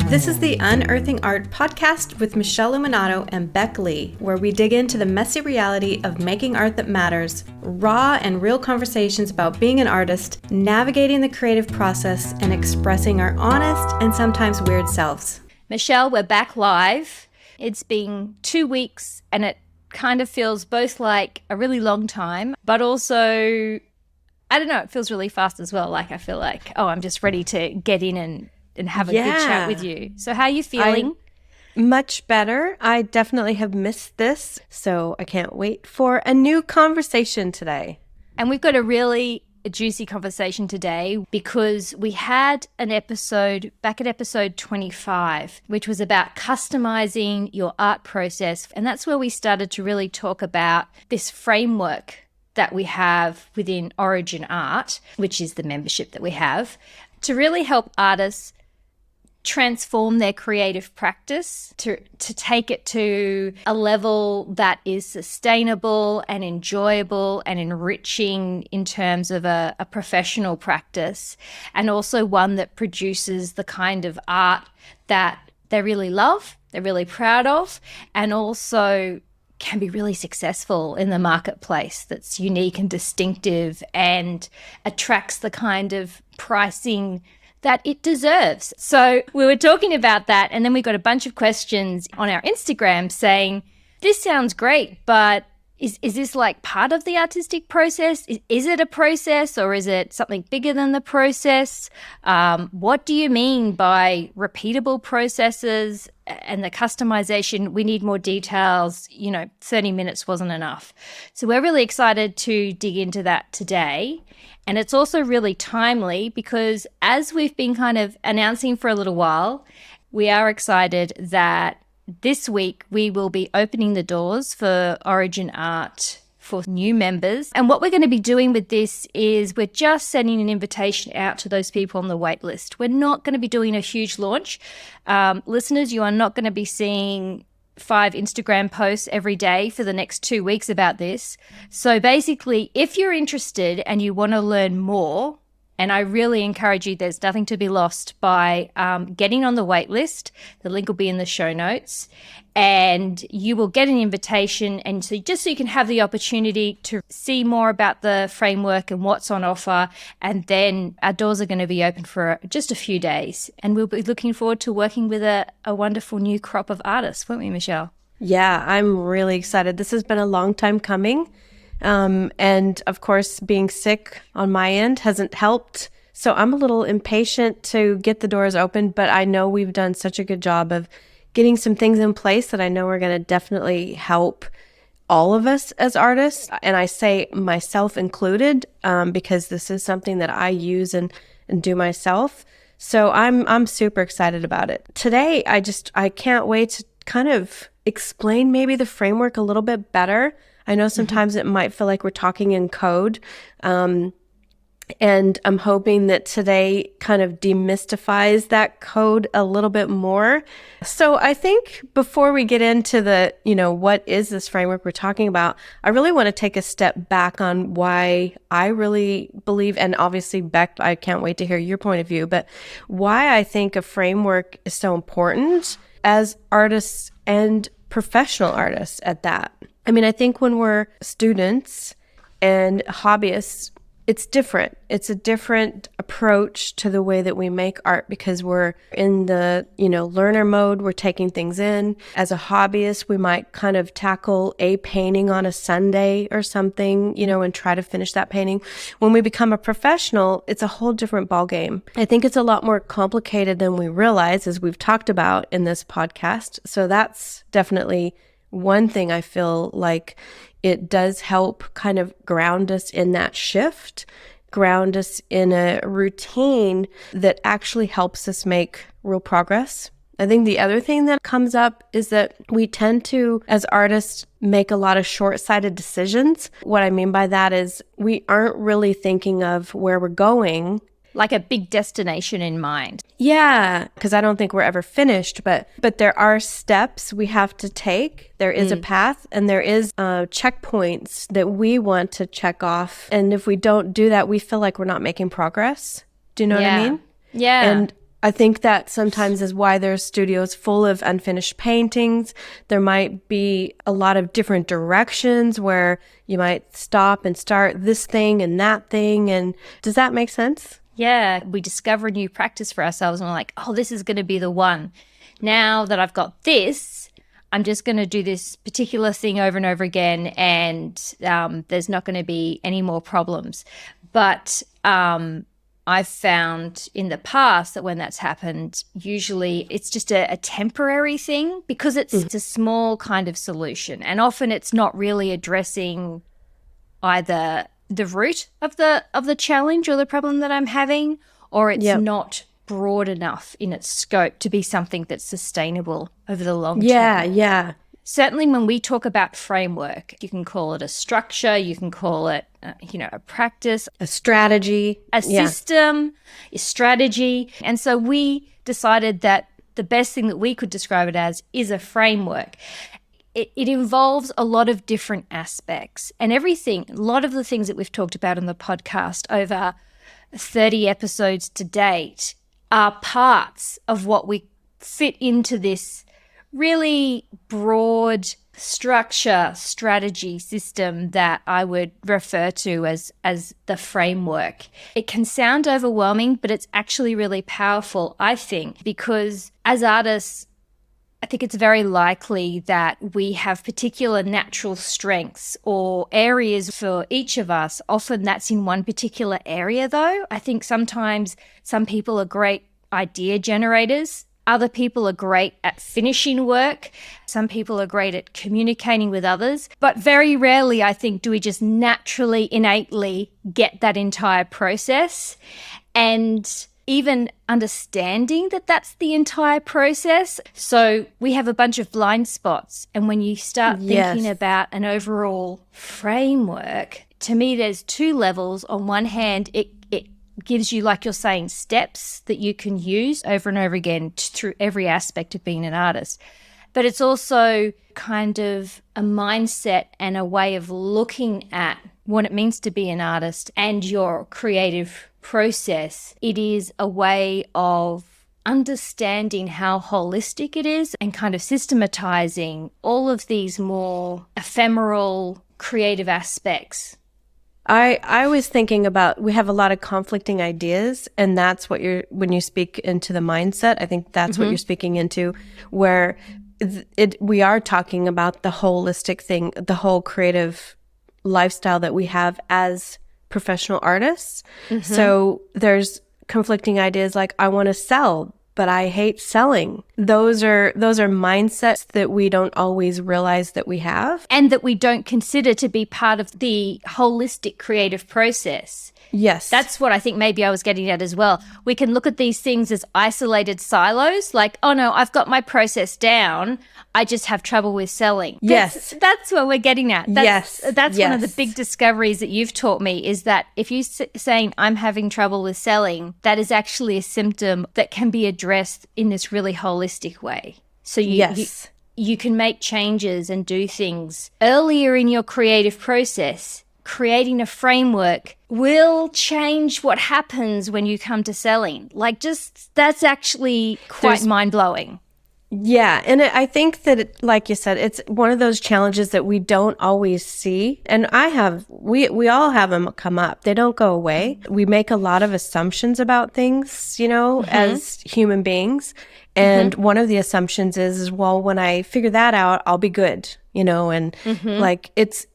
This is the Unearthing Art podcast with Michelle Luminato and Bec Lee, where we dig into the messy reality of making art that matters, raw and real conversations about being an artist, navigating the creative process, and expressing our honest and sometimes weird selves. Michelle, we're back live. It's been 2 weeks and it kind of feels both like a really long time, but also, I don't know, it feels really fast as well. Like I feel like, I'm just ready to get in and have a good chat with you. So how are you feeling? Much better. I definitely have missed this, so I can't wait for a new conversation today. And we've got a really juicy conversation today because we had an episode back at episode 25, which was about customizing your art process. And that's where we started to really talk about this framework that we have within Origin Art, which is the membership that we have, to really help artists transform their creative practice, to take it to a level that is sustainable and enjoyable and enriching in terms of a professional practice, and also one that produces the kind of art that they really love, they're really proud of, and also can be really successful in the marketplace, that's unique and distinctive and attracts the kind of pricing that it deserves. So we were talking about that, and then we got a bunch of questions on our Instagram saying, this sounds great, but is this like part of the artistic process? Is it a process, or is it something bigger than the process? What do you mean by repeatable processes and the customization? We need more details. 30 minutes wasn't enough. So we're really excited to dig into that today. And it's also really timely because as we've been kind of announcing for a little while, we are excited that this week we will be opening the doors for Origin Art for new members. And what we're going to be doing with this is we're just sending an invitation out to those people on the wait list. We're not going to be doing a huge launch. Listeners, you are not going to be seeing 5 Instagram posts every day for the next 2 weeks about this. So basically, if you're interested and you want to learn more, and I really encourage you, there's nothing to be lost by getting on the wait list. The link will be in the show notes, and you will get an invitation, and so just so you can have the opportunity to see more about the framework and what's on offer. And then our doors are going to be open for just a few days, and we'll be looking forward to working with a wonderful new crop of artists, won't we, Michelle? Yeah, I'm really excited. This has been a long time coming. And of course, being sick on my end hasn't helped. So I'm a little impatient to get the doors open, but I know we've done such a good job of getting some things in place that I know are going to definitely help all of us as artists. And I say myself included, because this is something that I use and do myself. So I'm super excited about it. Today, I can't wait to kind of explain maybe the framework a little bit better. I know sometimes it might feel like we're talking in code, and I'm hoping that today kind of demystifies that code a little bit more. So I think before we get into the, what is this framework we're talking about, I really want to take a step back on why I really believe, and obviously, Bec, I can't wait to hear your point of view, but why I think a framework is so important as artists and professional artists at that. I mean, I think when we're students and hobbyists, it's different. It's a different approach to the way that we make art because we're in the, learner mode. We're taking things in. As a hobbyist, we might kind of tackle a painting on a Sunday or something, and try to finish that painting. When we become a professional, it's a whole different ballgame. I think it's a lot more complicated than we realize, as we've talked about in this podcast. So that's definitely one thing I feel like it does help kind of ground us in that shift, ground us in a routine that actually helps us make real progress. I think the other thing that comes up is that we tend to, as artists, make a lot of short-sighted decisions. What I mean by that is we aren't really thinking of where we're going. Like a big destination in mind. Yeah, because I don't think we're ever finished, but there are steps we have to take. There is a path, and there is checkpoints that we want to check off. And if we don't do that, we feel like we're not making progress. Do you know what I mean? Yeah. And I think that sometimes is why there's studios full of unfinished paintings. There might be a lot of different directions where you might stop and start this thing and that thing. And does that make sense? Yeah, we discover a new practice for ourselves and we're like, oh, this is going to be the one. Now that I've got this, I'm just going to do this particular thing over and over again, and there's not going to be any more problems. But I've found in the past that when that's happened, usually it's just a temporary thing because it's a small kind of solution. And often it's not really addressing either the root of the challenge or the problem that I'm having, or it's not broad enough in its scope to be something that's sustainable over the long term. Yeah. Certainly when we talk about framework, you can call it a structure, you can call it, a practice, a strategy, a system, a strategy. And so we decided that the best thing that we could describe it as is a framework. It involves a lot of different aspects, and a lot of the things that we've talked about on the podcast over 30 episodes to date are parts of what we fit into this really broad structure, strategy, system that I would refer to as the framework. It can sound overwhelming, but it's actually really powerful, I think, because as artists, I think it's very likely that we have particular natural strengths or areas for each of us. Often that's in one particular area, though. I think sometimes some people are great idea generators. Other people are great at finishing work. Some people are great at communicating with others. But very rarely, I think, do we just naturally, innately get that entire process. And even understanding that that's the entire process. So we have a bunch of blind spots. And when you start thinking about an overall framework, to me, there's two levels. On one hand, it gives you, like you're saying, steps that you can use over and over again through every aspect of being an artist. But it's also kind of a mindset and a way of looking at what it means to be an artist and your creative process. It is a way of understanding how holistic it is and kind of systematizing all of these more ephemeral creative aspects. I was thinking about, we have a lot of conflicting ideas, and that's what when you speak into the mindset, I think that's what you're speaking into, where we are talking about the holistic thing, the whole creative lifestyle that we have as professional artists. So there's conflicting ideas like, I want to sell, but I hate selling. Those are mindsets that we don't always realize that we have. And that we don't consider to be part of the holistic creative process. Yes. That's what I think maybe I was getting at as well. We can look at these things as isolated silos, like, oh no, I've got my process down. I just have trouble with selling. Yes. That's what we're getting at. That's yes. one of the big discoveries that you've taught me, is that if you're saying I'm having trouble with selling, that is actually a symptom that can be addressed in this really holistic way. So you can make changes and do things earlier in your creative process. Creating a framework will change what happens when you come to selling. That's actually quite mind-blowing. Yeah. And I think that, like you said, it's one of those challenges that we don't always see. And we all have them come up. They don't go away. We make a lot of assumptions about things, as human beings. And one of the assumptions is, well, when I figure that out, I'll be good, and like it's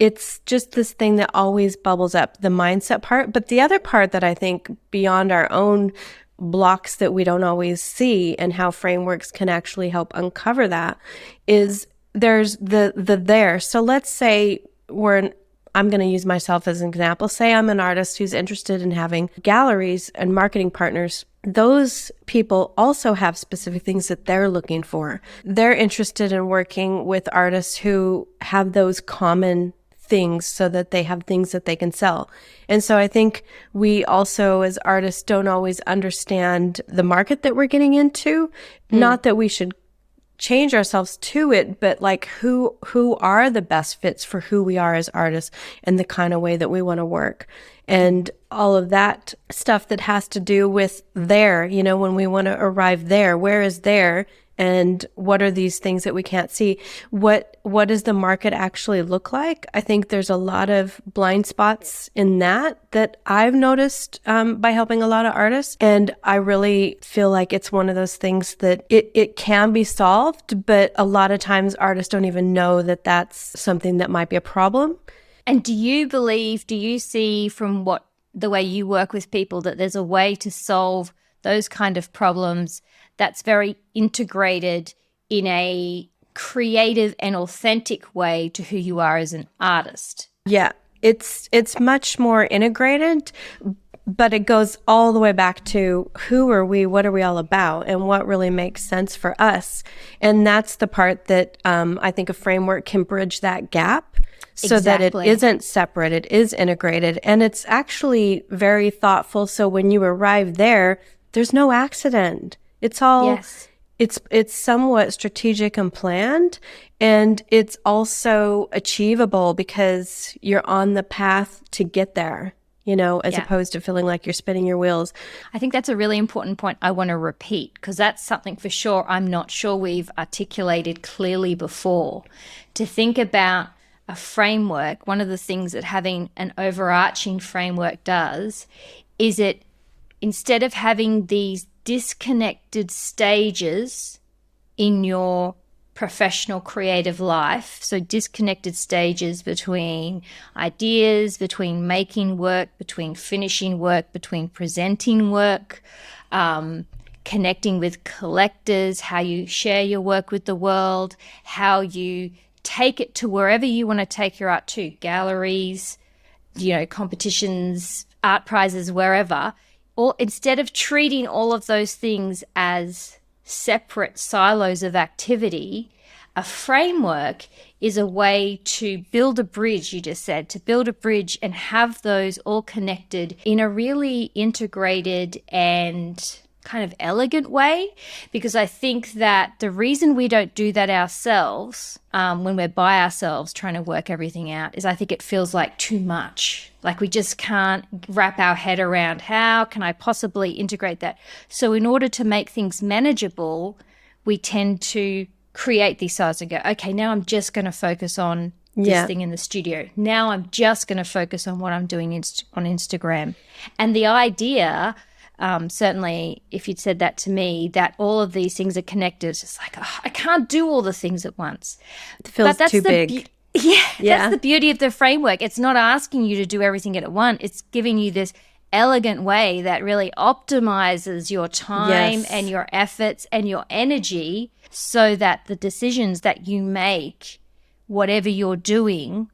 just this thing that always bubbles up, the mindset part. But the other part that I think beyond our own blocks that we don't always see and how frameworks can actually help uncover that is there's the there. So let's say I'm going to use myself as an example. Say I'm an artist who's interested in having galleries and marketing partners. Those people also have specific things that they're looking for. They're interested in working with artists who have those common things so that they have things that they can sell. And so I think we also as artists don't always understand the market that we're getting into. Not that we should change ourselves to it, but like who are the best fits for who we are as artists and the kind of way that we want to work, and all of that stuff that has to do with there, when we want to arrive there, where is there, and what are these things that we can't see? What does the market actually look like? I think there's a lot of blind spots in that I've noticed by helping a lot of artists. And I really feel like it's one of those things that it can be solved, but a lot of times artists don't even know that that's something that might be a problem. And do you see from the way you work with people that there's a way to solve those kind of problems that's very integrated in a creative and authentic way to who you are as an artist? Yeah, it's much more integrated, but it goes all the way back to who are we, what are we all about, and what really makes sense for us. And that's the part that I think a framework can bridge that gap so that it isn't separate, it is integrated, and it's actually very thoughtful. So when you arrive there, there's no accident. It's all, it's somewhat strategic and planned, and it's also achievable because you're on the path to get there, as opposed to feeling like you're spinning your wheels. I think that's a really important point I want to repeat, because that's something for sure I'm not sure we've articulated clearly before. To think about a framework, one of the things that having an overarching framework does is it, instead of having these disconnected stages in your professional creative life, so disconnected stages between ideas, between making work, between finishing work, between presenting work, connecting with collectors, how you share your work with the world, how you take it to wherever you want to take your art to, galleries, competitions, art prizes, wherever. Or instead of treating all of those things as separate silos of activity, a framework is a way to build a bridge, you just said, to build a bridge and have those all connected in a really integrated and kind of elegant way. Because I think that the reason we don't do that ourselves, when we're by ourselves trying to work everything out, is I think it feels like too much. Like we just can't wrap our head around how can I possibly integrate that. So in order to make things manageable, we tend to create these sides and go, okay, now I'm just going to focus on this thing in the studio. Now I'm just going to focus on what I'm doing on Instagram. And the idea, certainly if you'd said that to me, that all of these things are connected, it's just like, I can't do all the things at once. It feels too big. That's the beauty of the framework. It's not asking you to do everything at once. It's giving you this elegant way that really optimizes your time and your efforts and your energy so that the decisions that you make, whatever you're doing,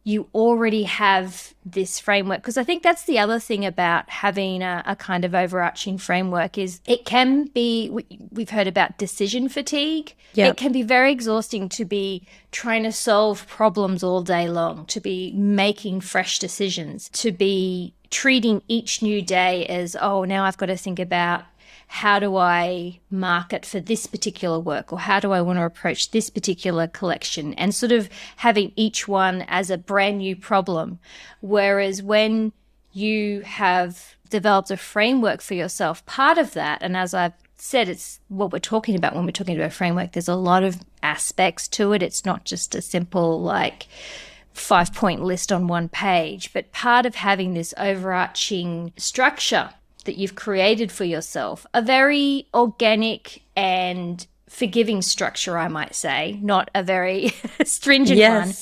you already have this framework. Because I think that's the other thing about having a kind of overarching framework is it can be, we've heard about decision fatigue. It can be very exhausting to be trying to solve problems all day long, to be making fresh decisions, to be treating each new day as, oh, now I've got to think about how do I market for this particular work, or how do I want to approach this particular collection, and sort of having each one as a brand new problem. Whereas when you have developed a framework for yourself, part of that, and as I've said, it's what we're talking about when we're talking about a framework, there's a lot of aspects to it. It's not just a simple 5-point list on one page, but part of having this overarching structure that you've created for yourself, a very organic and forgiving structure, I might say, not a very stringent one,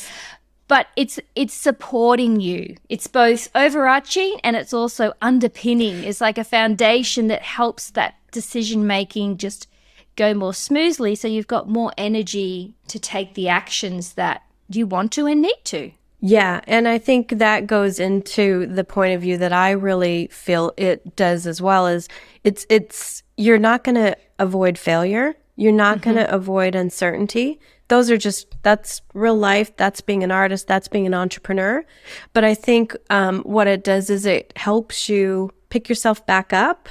but it's supporting you. It's both overarching and it's also underpinning. It's like a foundation that helps that decision making just go more smoothly, so you've got more energy to take the actions that you want to and need to. Yeah, and I think that goes into the point of view that I really feel it does as well, is it's you're not going to avoid failure. You're not going to avoid uncertainty. That's real life. That's being an artist. That's being an entrepreneur. But I think what it does is it helps you pick yourself back up,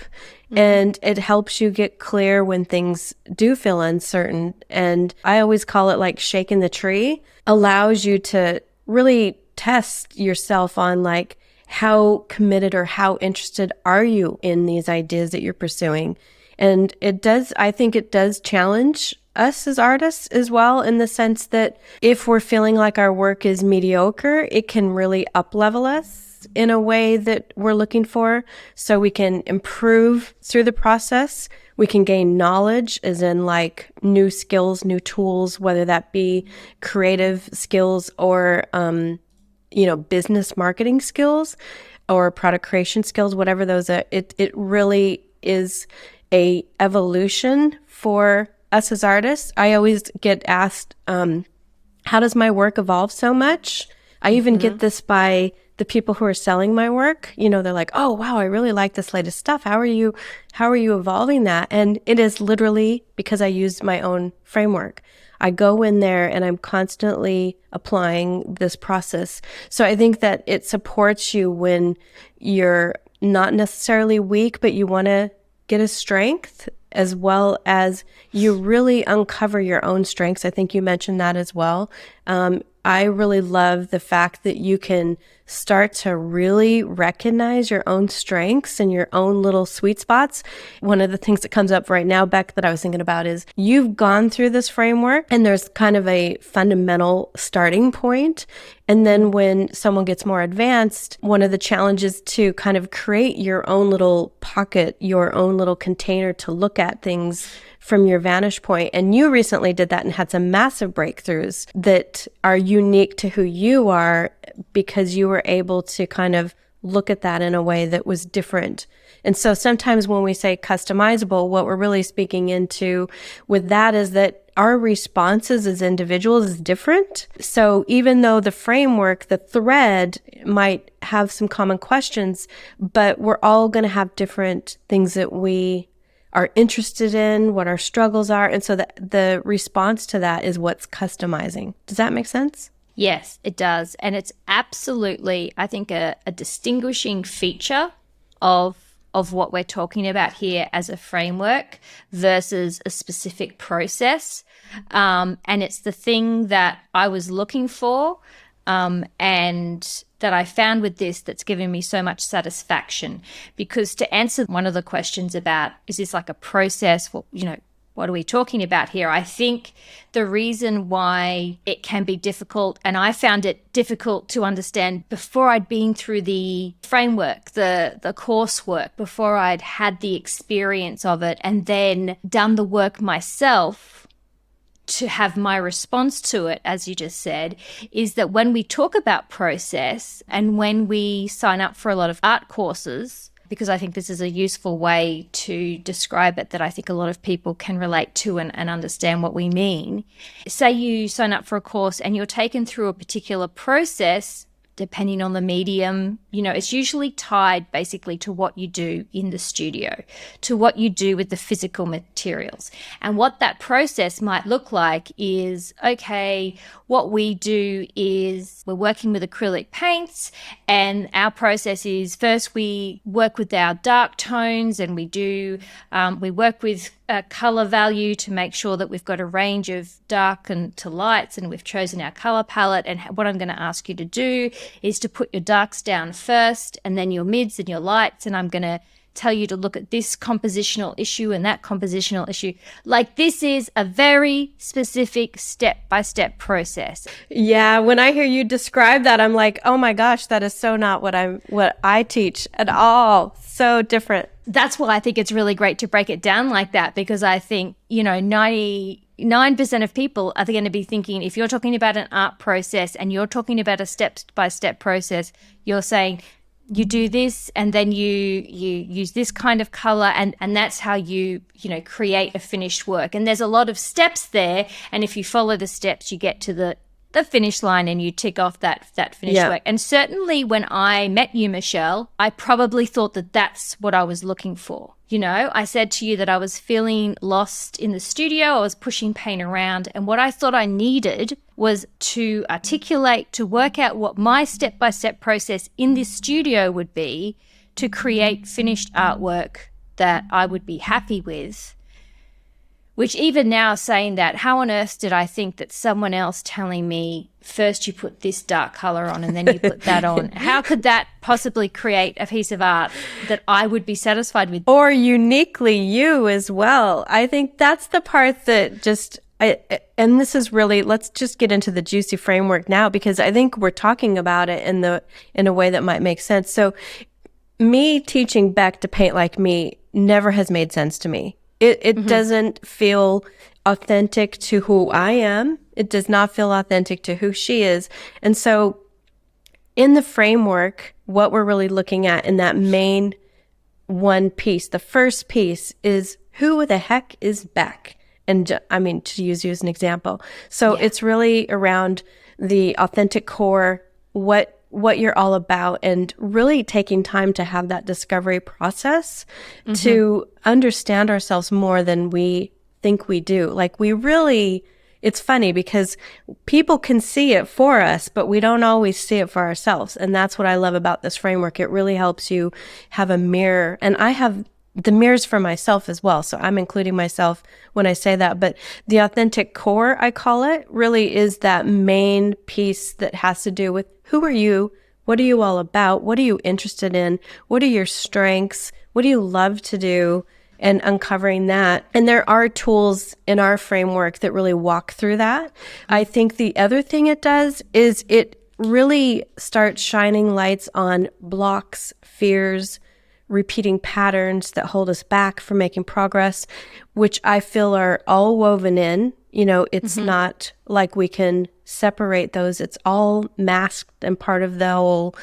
and it helps you get clear when things do feel uncertain. And I always call it like shaking the tree, allows you to really test yourself on like how committed or how interested are you in these ideas that you're pursuing. And I think it does challenge us as artists as well, in the sense that if we're feeling like our work is mediocre, it can really up-level us in a way that we're looking for, so we can improve through the process. We can gain knowledge, as in like new skills, new tools, whether that be creative skills or, business marketing skills or product creation skills, whatever those are. It really is a evolution for us as artists. I always get asked, how does my work evolve so much? I even get this by the people who are selling my work. They're like, oh, wow, I really like this latest stuff. How are you evolving that? And it is literally because I use my own framework. I go in there and I'm constantly applying this process. So I think that it supports you when you're not necessarily weak, but you want to get a strength, as well as you really uncover your own strengths. I think you mentioned that as well. I really love the fact that you can start to really recognize your own strengths and your own little sweet spots. One of the things that comes up right now, Bec, that I was thinking about is you've gone through this framework and there's kind of a fundamental starting point. And then when someone gets more advanced, one of the challenges to kind of create your own little pocket, your own little container to look at things from your vantage point. And you recently did that and had some massive breakthroughs that are unique to who you are, because you were able to kind of look at that in a way that was different. And so sometimes when we say customizable, what we're really speaking into with that is that our responses as individuals is different. So even though the framework, the thread might have some common questions, but we're all going to have different things that we are interested in, what our struggles are. And so the response to that is what's customizing. Does that make sense? Yes, it does. And it's absolutely, I think, a distinguishing feature of what we're talking about here as a framework versus a specific process. And it's the thing that I was looking for, and that I found with this that's given me so much satisfaction. Because to answer one of the questions about, is this like a process? What are we talking about here? I think the reason why it can be difficult, and I found it difficult to understand before I'd been through the framework, the coursework, before I'd had the experience of it and then done the work myself to have my response to it, as you just said, is that when we talk about process and when we sign up for a lot of art courses, because I think this is a useful way to describe it that I think a lot of people can relate to and understand what we mean. Say you sign up for a course and you're taken through a particular process, depending on the medium, it's usually tied basically to what you do in the studio, to what you do with the physical materials. And what that process might look like is, okay, what we do is we're working with acrylic paints, and our process is first we work with our dark tones, and we work with color value to make sure that we've got a range of dark and to lights, and we've chosen our color palette. And what I'm going to ask you to do is to put your darks down first, and then your mids and your lights, and I'm going to tell you to look at this compositional issue and that compositional issue. Like, this is a very specific step-by-step process. Yeah, when I hear you describe that, I'm like, oh my gosh, that is so not what I teach at all. So different. That's why I think it's really great to break it down like that, because I think, 99% of people are going to be thinking, if you're talking about an art process and you're talking about a step-by-step process, you're saying, you do this and then you use this kind of color, and that's how you create a finished work. And there's a lot of steps there, and if you follow the steps, you get to the finish line and you tick off that finished work. And certainly when I met you, Michele, I probably thought that that's what I was looking for. I said to you that I was feeling lost in the studio. I was pushing paint around, and what I thought I needed was to articulate, to work out what my step-by-step process in this studio would be, to create finished artwork that I would be happy with. Which even now saying that, how on earth did I think that someone else telling me, first you put this dark color on and then you put that on? How could that possibly create a piece of art that I would be satisfied with? Or uniquely you as well. I think that's the part that and this is really, let's just get into the juicy framework now, because I think we're talking about it in a way that might make sense. So me teaching Bec to paint like me never has made sense to me. It doesn't feel authentic to who I am. It does not feel authentic to who she is. And so in the framework, what we're really looking at in that main one piece, the first piece is, who the heck is Bec? And I mean, to use you as an example. So it's really around the authentic core, what you're all about, and really taking time to have that discovery process to understand ourselves more than we think we do. Like it's funny because people can see it for us, but we don't always see it for ourselves. And that's what I love about this framework. It really helps you have a mirror. And I have the mirrors for myself as well. So I'm including myself when I say that. But the authentic core, I call it, really is that main piece that has to do with, who are you? What are you all about? What are you interested in? What are your strengths? What do you love to do? And uncovering that. And there are tools in our framework that really walk through that. I think the other thing it does is it really starts shining lights on blocks, fears, repeating patterns that hold us back from making progress, which I feel are all woven in. It's not like we can separate those. It's all masked and part of the whole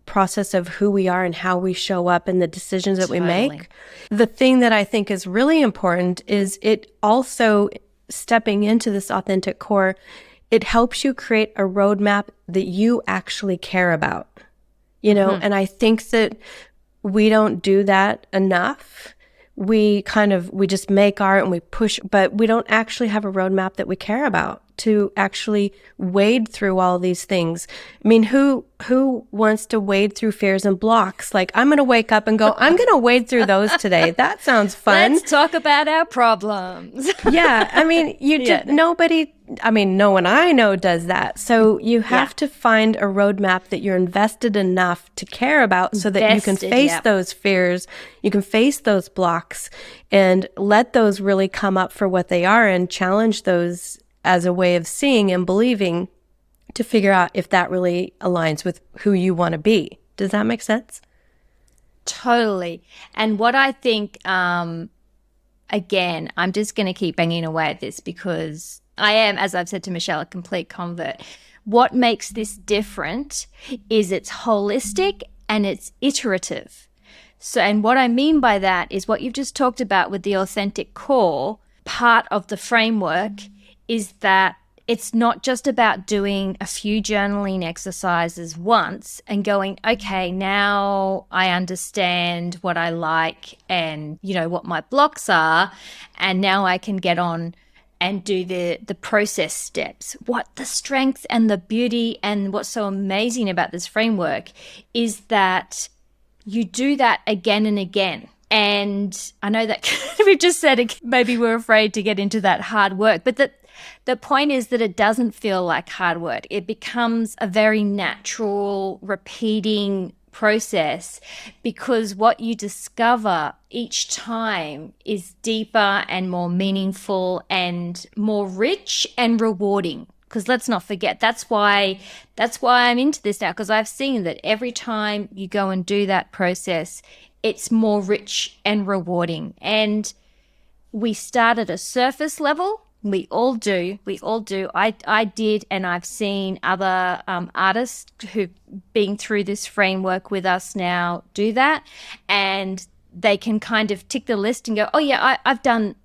process of who we are and how we show up and the decisions that we make. The thing that I think is really important is it also, stepping into this authentic core, it helps you create a roadmap that you actually care about. And I think that we don't do that enough. We just make art and we push, but we don't actually have a roadmap that we care about to actually wade through all these things. I mean, who wants to wade through fears and blocks? Like, I'm going to wake up and go, I'm going to wade through those today. That sounds fun. Let's talk about our problems. Yeah. I mean, no one I know does that. So you have to find a roadmap that you're invested enough to care about so that you can face those fears, you can face those blocks, and let those really come up for what they are and challenge those as a way of seeing and believing to figure out if that really aligns with who you want to be. Does that make sense? Totally. And what I think, again, I'm just going to keep banging away at this because I am, as I've said to Michelle, a complete convert. What makes this different is it's holistic and it's iterative. So, and what I mean by that is what you've just talked about with the authentic core part of the framework is that it's not just about doing a few journaling exercises once and going, okay, now I understand what I like and, what my blocks are, and now I can get on and do the process steps. What the strength and the beauty and what's so amazing about this framework is that you do that again and again. And I know that we've just said it, maybe we're afraid to get into that hard work, but the point is that it doesn't feel like hard work. It becomes a very natural, repeating process because what you discover each time is deeper and more meaningful and more rich and rewarding. Because let's not forget, that's why I'm into this now, because I've seen that every time you go and do that process, it's more rich and rewarding. And we start at a surface level. We all do. I did, and I've seen other artists who've been through this framework with us now do that, and they can kind of tick the list and go, oh yeah, I've done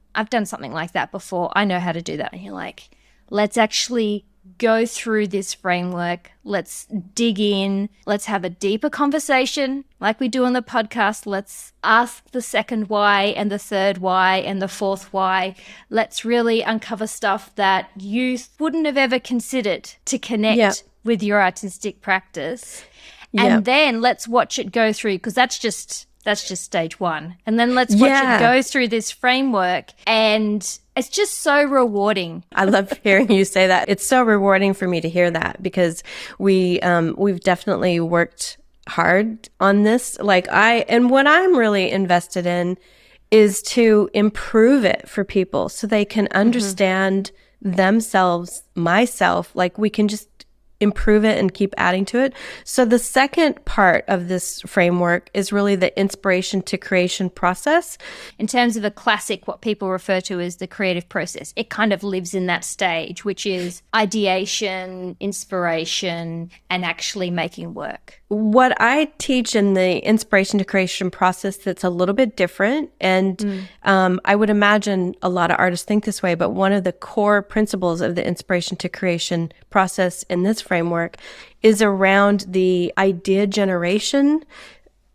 something like that before. I know how to do that. And you're like, let's actually go through this framework. Let's dig in. Let's have a deeper conversation like we do on the podcast. Let's ask the second why and the third why and the fourth why. Let's really uncover stuff that you wouldn't have ever considered to connect with your artistic practice. And then let's watch it go through, because that's just stage one. And then let's watch it go through this framework, and it's just so rewarding. I love hearing you say that. It's so rewarding for me to hear that, because we've definitely worked hard on this. And what I'm really invested in is to improve it for people so they can understand themselves, myself. Like, we can just improve it and keep adding to it. So the second part of this framework is really the inspiration to creation process. In terms of a classic, what people refer to as the creative process, it kind of lives in that stage, which is ideation, inspiration, and actually making work. What I teach in the inspiration to creation process that's a little bit different, and I would imagine a lot of artists think this way, but one of the core principles of the inspiration to creation process in this framework is around the idea generation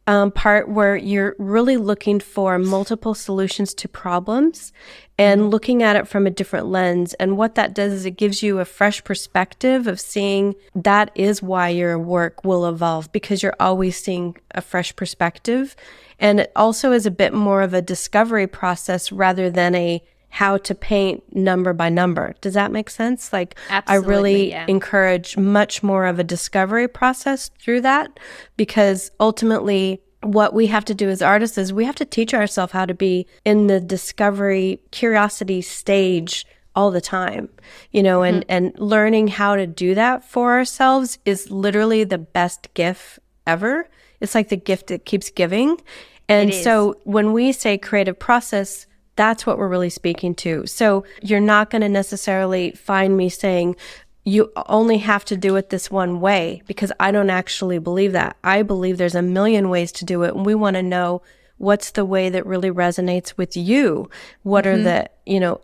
part, where you're really looking for multiple solutions to problems and looking at it from a different lens. And what that does is it gives you a fresh perspective of seeing that is why your work will evolve, because you're always seeing a fresh perspective. And it also is a bit more of a discovery process rather than a how to paint number by number. Does that make sense? Like, absolutely, I really encourage much more of a discovery process through that, because ultimately what we have to do as artists is we have to teach ourselves how to be in the discovery, curiosity stage all the time, and learning how to do that for ourselves is literally the best gift ever. It's like the gift that keeps giving. And so when we say creative process, that's what we're really speaking to. So you're not going to necessarily find me saying you only have to do it this one way, because I don't actually believe that. I believe there's a million ways to do it, and we want to know what's the way that really resonates with you. What are the,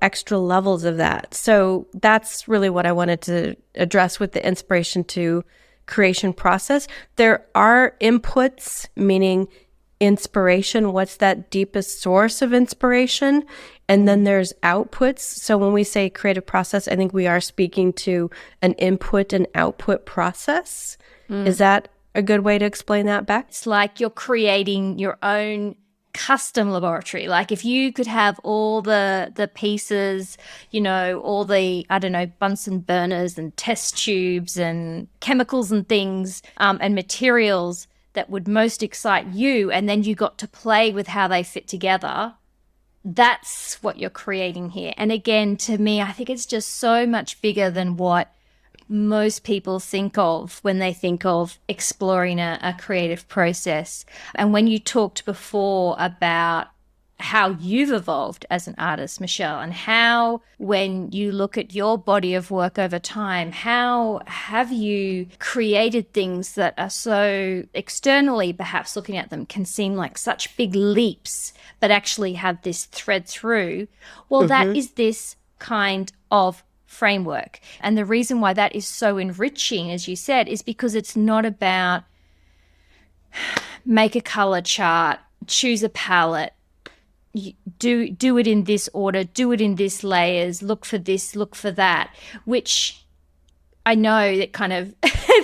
extra levels of that? So that's really what I wanted to address with the inspiration to creation process. There are inputs, meaning inspiration, what's that deepest source of inspiration? And then there's outputs. So when we say creative process, I think we are speaking to an input and output process. Is that a good way to explain that, Bec? It's like you're creating your own custom laboratory. Like, if you could have all the pieces, all the, Bunsen burners and test tubes and chemicals and things and materials that would most excite you, and then you got to play with how they fit together. That's what you're creating here. And again, to me, I think it's just so much bigger than what most people think of when they think of exploring a creative process. And when you talked before about how you've evolved as an artist, Michele, and how, when you look at your body of work over time, how have you created things that are so externally, perhaps looking at them, can seem like such big leaps, but actually have this thread through? Well, that is this kind of framework. And the reason why that is so enriching, as you said, is because it's not about make a color chart, choose a palette, do it in this order, do it in this layers, look for this, look for that, which I know that kind of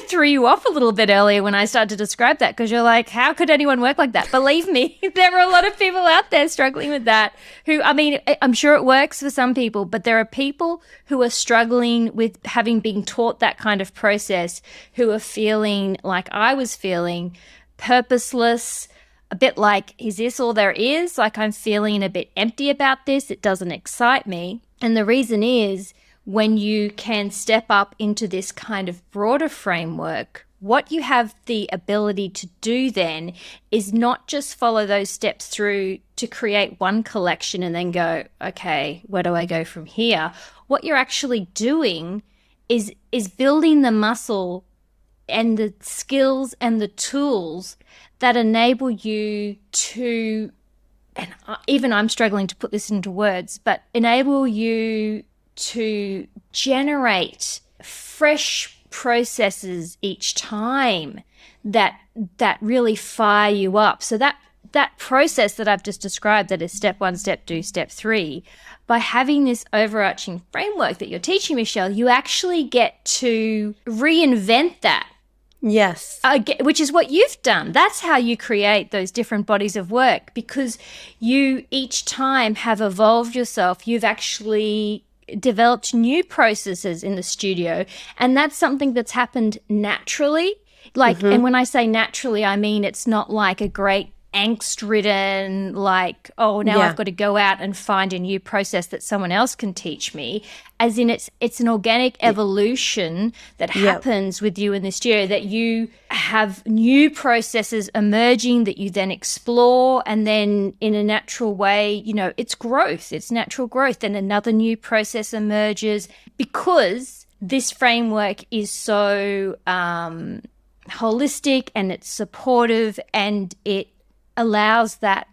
threw you off a little bit earlier when I started to describe that, because you're like, how could anyone work like that? Believe me, there are a lot of people out there struggling with that who, I'm sure it works for some people, but there are people who are struggling with having been taught that kind of process, who are feeling like I was feeling, purposeless, a bit like, is this all there is? Like, I'm feeling a bit empty about this. It doesn't excite me. And the reason is, when you can step up into this kind of broader framework, what you have the ability to do then is not just follow those steps through to create one collection and then go, okay, where do I go from here? What you're actually doing is building the muscle and the skills and the tools that enable you to, and even I'm struggling to put this into words, but enable you to generate fresh processes each time that really fire you up. So that process that I've just described, that is step 1, step 2, step 3, by having this overarching framework that you're teaching, Michele, you actually get to reinvent that Yes. Which is what you've done. That's how you create those different bodies of work, because you each time have evolved yourself. You've actually developed new processes in the studio, and that's something that's happened naturally. Like, and when I say naturally, I mean it's not like a great angst-ridden, like, oh, now I've got to go out and find a new process that someone else can teach me. As in, it's an organic evolution that happens with you in the studio, that you have new processes emerging that you then explore, and then in a natural way, it's growth. It's natural growth. Then another new process emerges, because this framework is so holistic, and it's supportive, and it allows that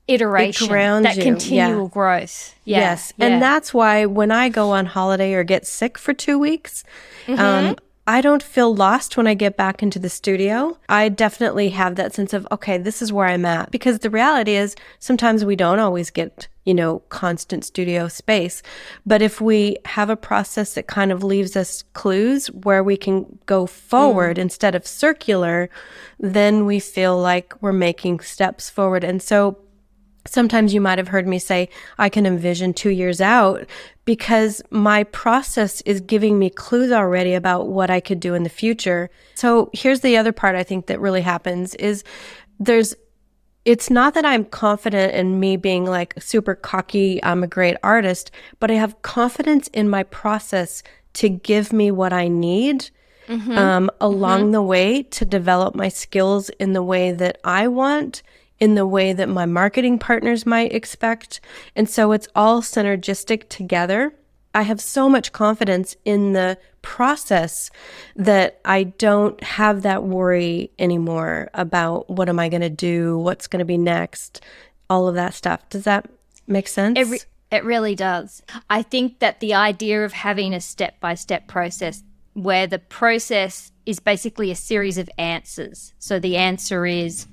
iteration, that continual growth. Yes. And that's why when I go on holiday or get sick for 2 weeks, I don't feel lost when I get back into the studio. I definitely have that sense of, okay, this is where I'm at. Because the reality is sometimes we don't always get, constant studio space. But if we have a process that kind of leaves us clues where we can go forward instead of circular, then we feel like we're making steps forward. And so sometimes you might have heard me say, I can envision 2 years out, because my process is giving me clues already about what I could do in the future. So here's the other part I think that really happens is it's not that I'm confident in me being like super cocky, I'm a great artist, but I have confidence in my process to give me what I need along the way to develop my skills in the way that I want, in the way that my marketing partners might expect. And so it's all synergistic together. I have so much confidence in the process that I don't have that worry anymore about what am I going to do, what's going to be next, all of that stuff. Does that make sense? It really does. I think that the idea of having a step-by-step process where the process is basically a series of answers. So the answer is,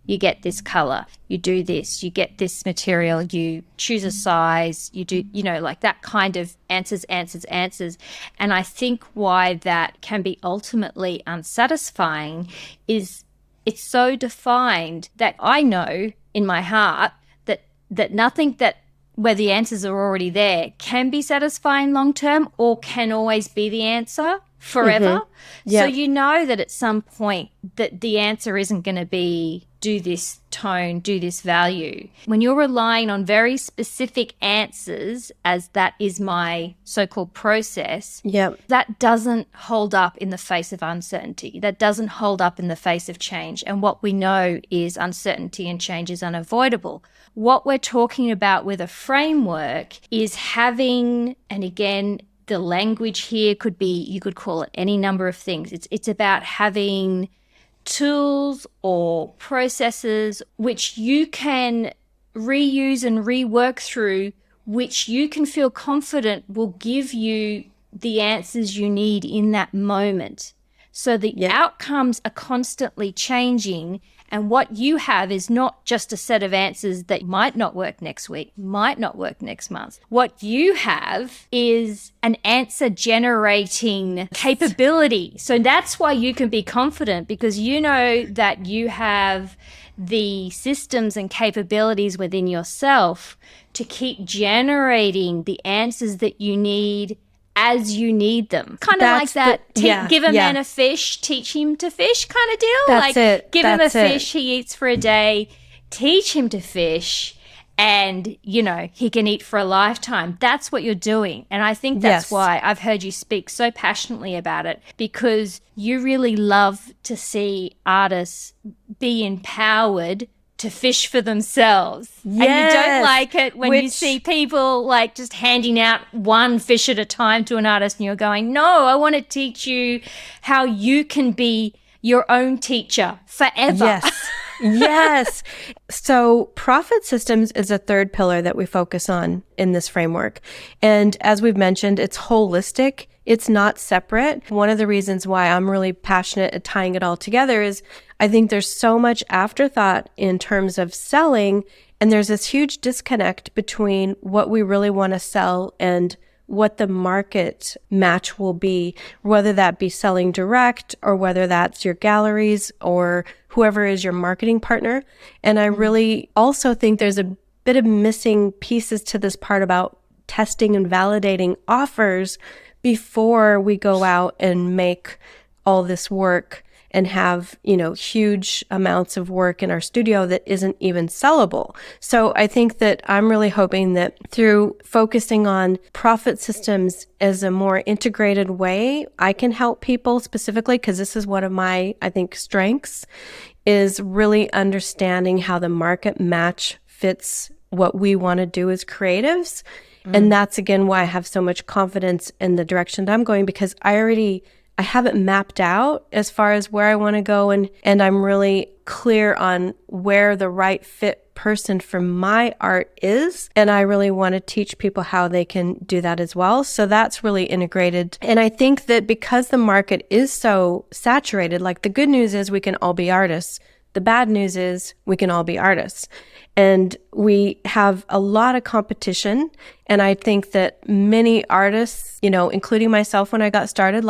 you get this color, you do this, you get this material, you choose a size, you do, like that kind of answers. And I think why that can be ultimately unsatisfying is it's so defined that I know in my heart that nothing that where the answers are already there can be satisfying long term, or can always be the answer forever. So you know that at some point that the answer isn't going to be do this tone, do this value. When you're relying on very specific answers, as that is my so-called process, that doesn't hold up in the face of uncertainty. That doesn't hold up in the face of change. And what we know is uncertainty and change is unavoidable. What we're talking about with a framework is having, and again, the language here could be, you could call it any number of things. It's about having tools or processes which you can reuse and rework through, which you can feel confident will give you the answers you need in that moment. So the outcomes are constantly changing, and what you have is not just a set of answers that might not work next week, might not work next month. What you have is an answer generating capability. So that's why you can be confident, because you know that you have the systems and capabilities within yourself to keep generating the answers that you need as you need them. Kind of like that, give a man a fish, teach him to fish kind of deal. That's it. Give him a fish he eats for a day, teach him to fish, and, he can eat for a lifetime. That's what you're doing. And I think that's why I've heard you speak so passionately about it, because you really love to see artists be empowered to fish for themselves. Yes. And you don't like it when you see people like just handing out one fish at a time to an artist, and you're going, no, I want to teach you how you can be your own teacher forever. Yes. So profit systems is a third pillar that we focus on in this framework. And as we've mentioned, it's holistic. It's not separate. One of the reasons why I'm really passionate at tying it all together is I think there's so much afterthought in terms of selling, and there's this huge disconnect between what we really want to sell and what the market match will be, whether that be selling direct or whether that's your galleries or whoever is your marketing partner. And I really also think there's a bit of missing pieces to this part about testing and validating offers before we go out and make all this work and have, huge amounts of work in our studio that isn't even sellable. So I think that I'm really hoping that through focusing on profit systems as a more integrated way, I can help people specifically, because this is one of my, I think, strengths, is really understanding how the market match fits what we want to do as creatives. And that's, again, why I have so much confidence in the direction that I'm going, because I have it mapped out as far as where I want to go. And I'm really clear on where the right fit person for my art is. And I really want to teach people how they can do that as well. So that's really integrated. And I think that because the market is so saturated, like the good news is we can all be artists. The bad news is we can all be artists. And we have a lot of competition. And I think that many artists, including myself when I got started,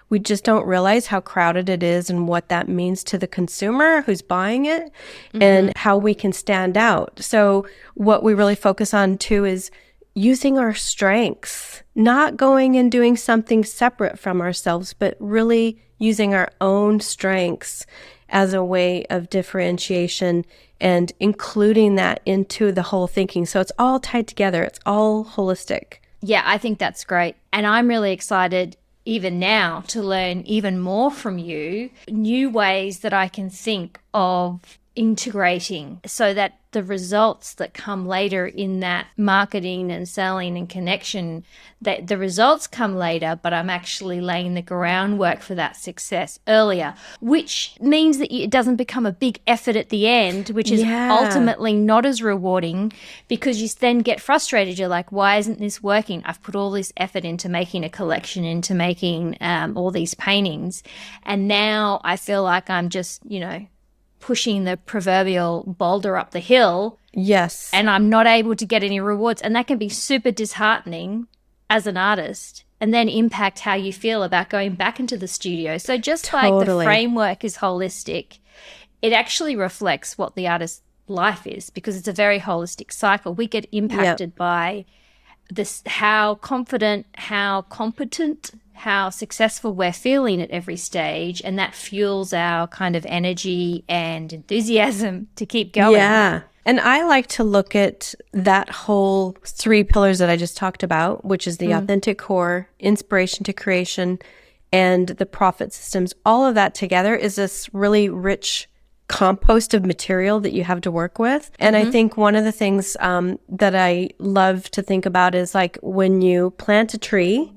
we just don't realize how crowded it is and what that means to the consumer who's buying it and how we can stand out. So what we really focus on too is using our strengths, not going and doing something separate from ourselves, but really using our own strengths as a way of differentiation and including that into the whole thinking. So it's all tied together. It's all holistic. Yeah, I think that's great. And I'm really excited even now to learn even more from you, new ways that I can think of integrating so that the results that come later in that marketing and selling and connection, that the results come later, but I'm actually laying the groundwork for that success earlier, which means that it doesn't become a big effort at the end, which is ultimately not as rewarding, because you then get frustrated. You're like, why isn't this working? I've put all this effort into making a collection, into making all these paintings, and now I feel like I'm just, pushing the proverbial boulder up the hill. Yes. And I'm not able to get any rewards. And that can be super disheartening as an artist and then impact how you feel about going back into the studio. So just like the framework is holistic, it actually reflects what the artist's life is, because it's a very holistic cycle. We get impacted by this, how confident, how competent, how successful we're feeling at every stage, and that fuels our kind of energy and enthusiasm to keep going. Yeah. And I like to look at that whole 3 pillars that I just talked about, which is the authentic core, inspiration to creation, and the profit systems. All of that together is this really rich compost of material that you have to work with. And I think one of the things that I love to think about is like when you plant a tree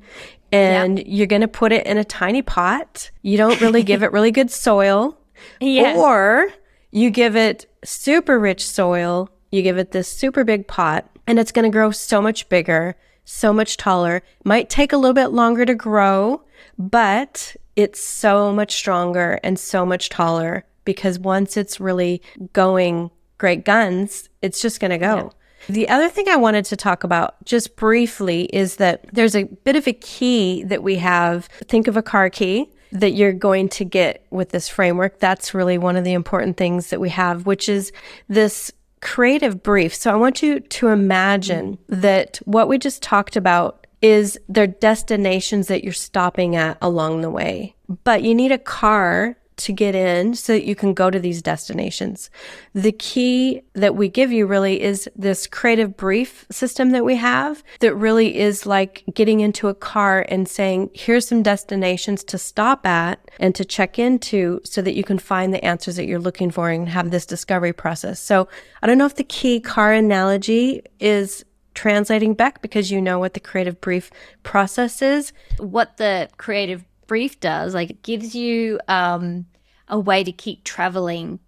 and you're going to put it in a tiny pot, you don't really give it really good soil, or you give it super rich soil, you give it this super big pot, and it's going to grow so much bigger, so much taller. Might take a little bit longer to grow, but it's so much stronger and so much taller, because once it's really going great guns, it's just going to go. Yeah. The other thing I wanted to talk about just briefly is that there's a bit of a key that we have. Think of a car key that you're going to get with this framework. That's really one of the important things that we have, which is this creative brief. So I want you to imagine that what we just talked about is their destinations that you're stopping at along the way. But you need a car to get in so that you can go to these destinations. The key that we give you really is this creative brief system that we have that really is like getting into a car and saying, here's some destinations to stop at and to check into so that you can find the answers that you're looking for and have this discovery process. So I don't know if the key car analogy is translating back, because you know what the creative brief process is. What the creative brief does, like, it gives you a way to keep traveling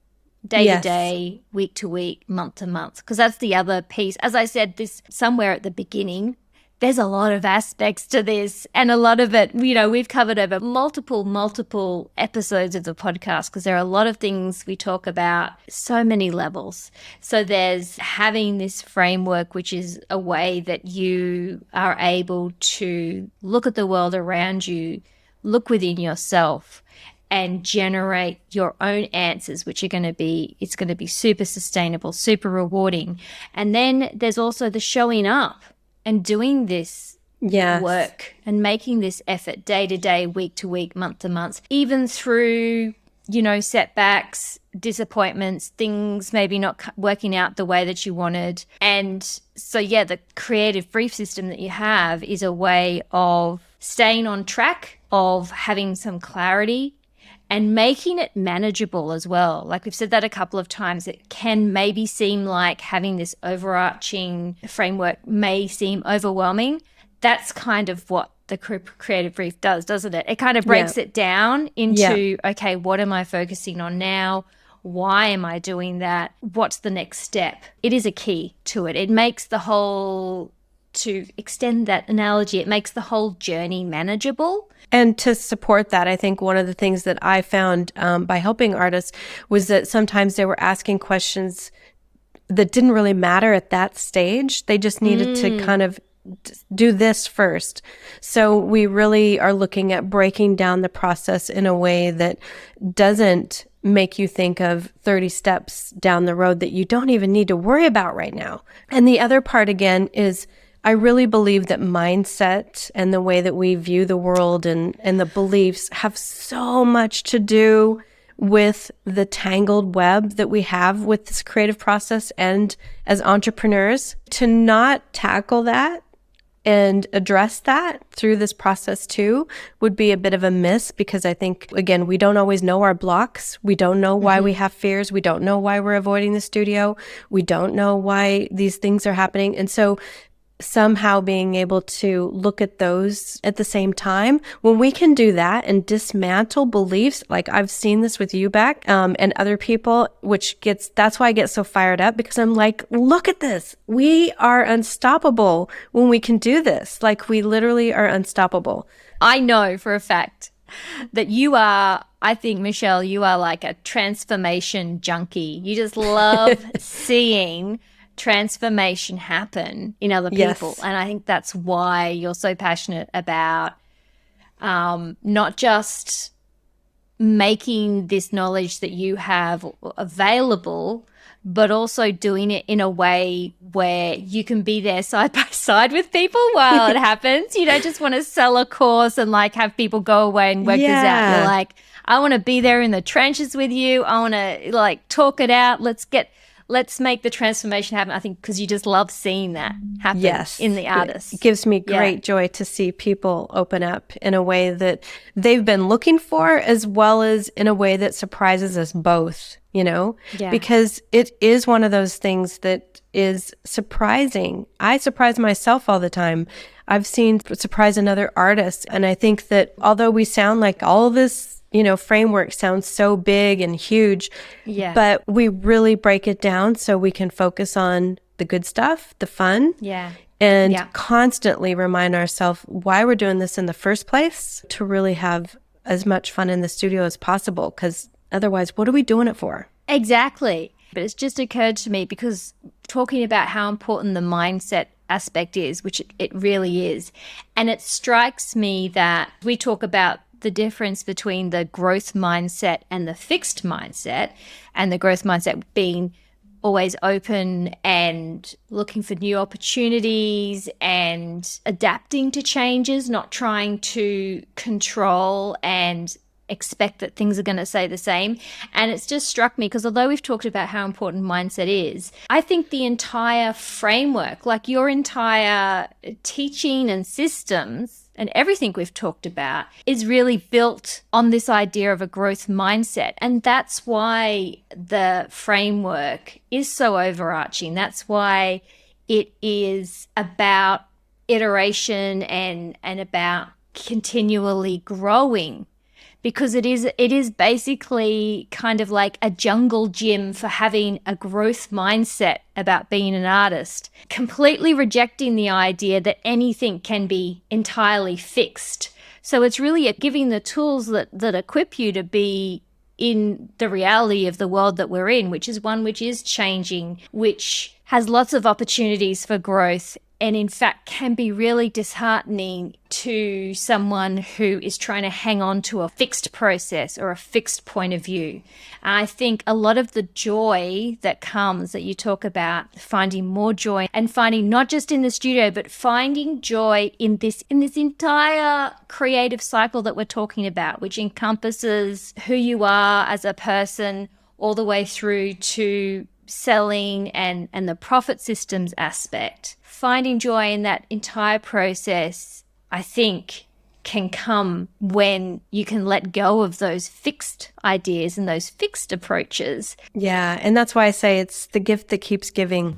day to day, week to week, month to month, because that's the other piece. As I said, this somewhere at the beginning, there's a lot of aspects to this, and a lot of it, we've covered over multiple episodes of the podcast, because there are a lot of things we talk about, so many levels. So there's having this framework, which is a way that you are able to look at the world around you, look within yourself, and generate your own answers, which it's going to be super sustainable, super rewarding. And then there's also the showing up and doing this work and making this effort day to day, week to week, month to month, even through, setbacks, disappointments, things maybe not working out the way that you wanted. And so, the creative brief system that you have is a way of staying on track, of having some clarity, and making it manageable as well. Like we've said that a couple of times, it can maybe seem like having this overarching framework may seem overwhelming. That's kind of what the creative brief does, doesn't it? It kind of breaks it down into, okay, what am I focusing on now? Why am I doing that? What's the next step? It is a key to it. It makes the whole, to extend that analogy, it makes the whole journey manageable. And to support that, I think one of the things that I found by helping artists was that sometimes they were asking questions that didn't really matter at that stage. They just needed to kind of do this first. So we really are looking at breaking down the process in a way that doesn't make you think of 30 steps down the road that you don't even need to worry about right now. And the other part, again, is I really believe that mindset and the way that we view the world and the beliefs have so much to do with the tangled web that we have with this creative process. And as entrepreneurs, to not tackle that and address that through this process too would be a bit of a miss, because I think, again, we don't always know our blocks. We don't know why we have fears. We don't know why we're avoiding the studio. We don't know why these things are happening. And so somehow being able to look at those at the same time, when we can do that and dismantle beliefs, like I've seen this with you, Bec, and other people, that's why I get so fired up, because I'm like, look at this. We are unstoppable when we can do this. Like, we literally are unstoppable. I know for a fact that you are, I think, Michelle, you are like a transformation junkie. You just love seeing transformation happen in other people. Yes. And I think that's why you're so passionate about not just making this knowledge that you have available, but also doing it in a way where you can be there side by side with people while it happens. You don't just want to sell a course and like have people go away and work this out. You're like, I want to be there in the trenches with you. I want to like talk it out. Let's make the transformation happen. I think because you just love seeing that happen in the artists. It gives me great joy to see people open up in a way that they've been looking for, as well as in a way that surprises us both, because it is one of those things that is surprising. I surprise myself all the time. I've seen surprise another artist. And I think that although we sound like all this framework sounds so big and huge, but we really break it down so we can focus on the good stuff, the fun, and constantly remind ourselves why we're doing this in the first place, to really have as much fun in the studio as possible, because otherwise, what are we doing it for? Exactly. But it's just occurred to me, because talking about how important the mindset aspect is, which it really is, and it strikes me that we talk about the difference between the growth mindset and the fixed mindset, and the growth mindset being always open and looking for new opportunities and adapting to changes, not trying to control and expect that things are going to stay the same. And it's just struck me, because although we've talked about how important mindset is, I think the entire framework, like your entire teaching and systems and everything we've talked about, is really built on this idea of a growth mindset. And that's why the framework is so overarching. That's why it is about iteration and about continually growing, because it is basically kind of like a jungle gym for having a growth mindset about being an artist, completely rejecting the idea that anything can be entirely fixed. So it's really giving the tools that equip you to be in the reality of the world that we're in, which is one which is changing, which has lots of opportunities for growth, and in fact can be really disheartening to someone who is trying to hang on to a fixed process or a fixed point of view. And I think a lot of the joy that comes, that you talk about, finding more joy and finding not just in the studio, but finding joy in this entire creative cycle that we're talking about, which encompasses who you are as a person all the way through to selling and the profit systems aspect. Finding joy in that entire process, I think, can come when you can let go of those fixed ideas and those fixed approaches. Yeah, and that's why I say it's the gift that keeps giving.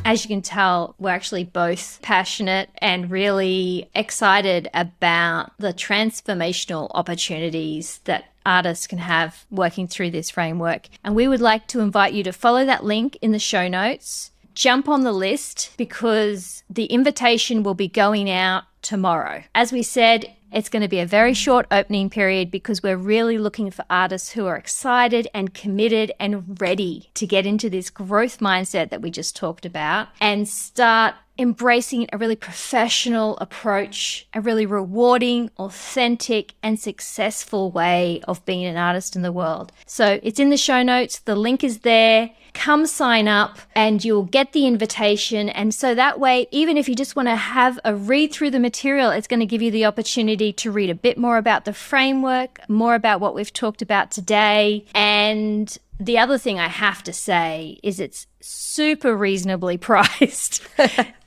As you can tell, we're actually both passionate and really excited about the transformational opportunities that artists can have working through this framework. And we would like to invite you to follow that link in the show notes. Jump on the list because the invitation will be going out tomorrow. As we said, it's going to be a very short opening period because we're really looking for artists who are excited and committed and ready to get into this growth mindset that we just talked about and start embracing a really professional approach, a really rewarding, authentic, and successful way of being an artist in the world. So it's in the show notes. The link is there. Come sign up and you'll get the invitation. And so that way, even if you just want to have a read through the material, it's going to give you the opportunity to read a bit more about the framework, more about what we've talked about today. And the other thing I have to say is it's super reasonably priced.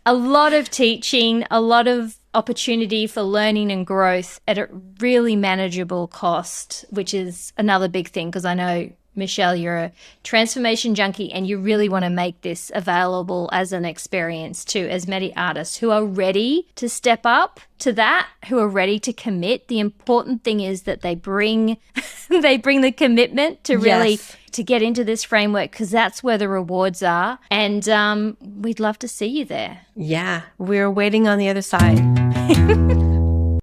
A lot of teaching, a lot of opportunity for learning and growth at a really manageable cost, which is another big thing because I know, Michele, you're a transformation junkie and you really want to make this available as an experience to as many artists who are ready to step up to that, who are ready to commit. The important thing is that they bring the commitment to really to get into this framework because that's where the rewards are. And we'd love to see you there. Yeah, we're waiting on the other side.